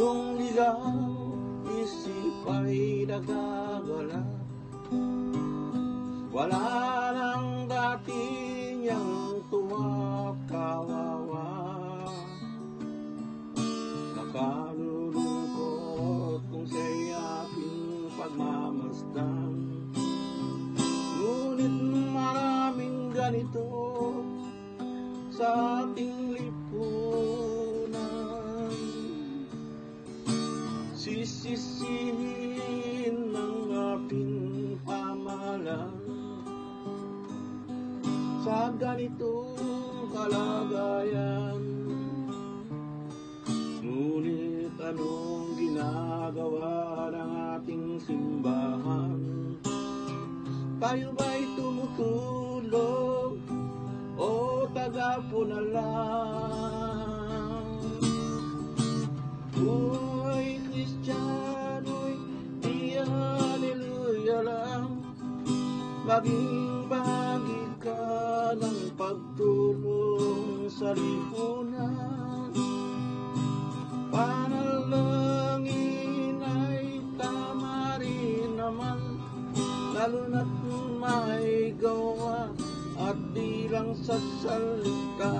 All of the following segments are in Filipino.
Kung ikaw isip ay nagagala, wala nang dati niyang tuwa kawawa. Nakalulungkot kung siya'y aking pagmamasdan, ngunit maraming ganito sa ating lipunan. Sisisihin ng ating pamahalaan sa ganitong kalagayan. Ngunit anong ginagawa ng ating simbahan? Tayo ba'y tumutulong o tagapuna lang? Uy, Kristiyano'y di haleluya lang, maging bahagi ka ng pagtulong sa lipunan. Panalangin ay tama rin naman, lalo na't may gawa at di lang sa salita.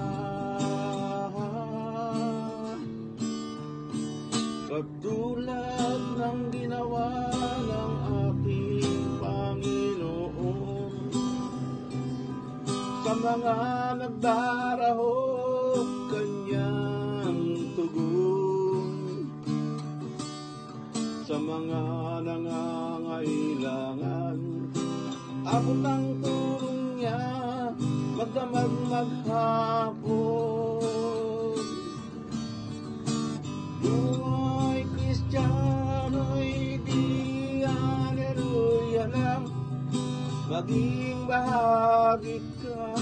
Katulad ng ginawa ng ating Panginoon sa mga nagdaraho kanyang tugon, sa mga nangangailangan abot ang tulong niya magdamag maghapon. Buhay Kristiyano'y di haleluya lang, maging bahagi ka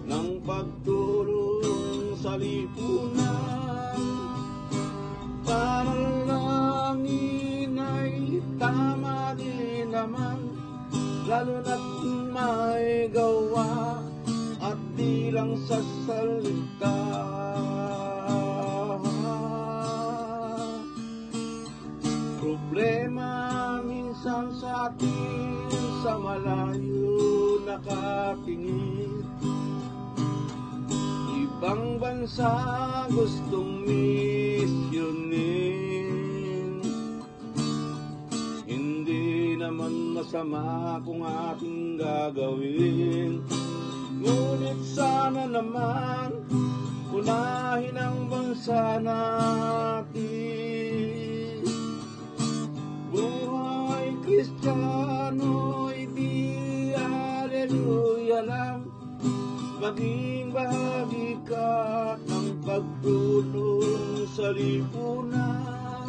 ng pagtulong sa lipunan. Panalangin ay tama din naman, lalo na't may gawa at di lang sa salita. Problema minsan sa atin sa malayo nakatingin, ibang bansa gustong misyonin. Hindi naman masama kung ating gagawin, ngunit sana naman unahin ang bansa natin. Buhay Kristiyano'y di haleluya lang, maging bahagi ka ng pagtulong sa lipunan.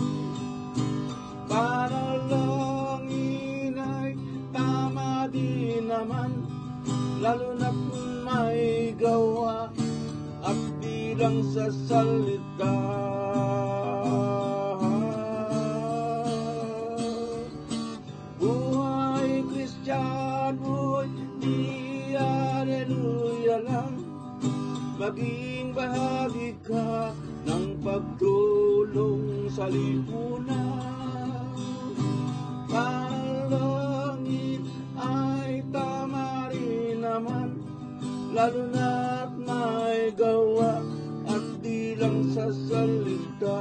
Panalangin ay tama din naman, lalo na't may gawa at di lang sa salita. Buhay Kristiyano'y di haleluya lang, maging bahagi ka ng pagtulong sa lipunan. Panalangin ay tama rin naman, lalo na't may gawa at di lang sa salita.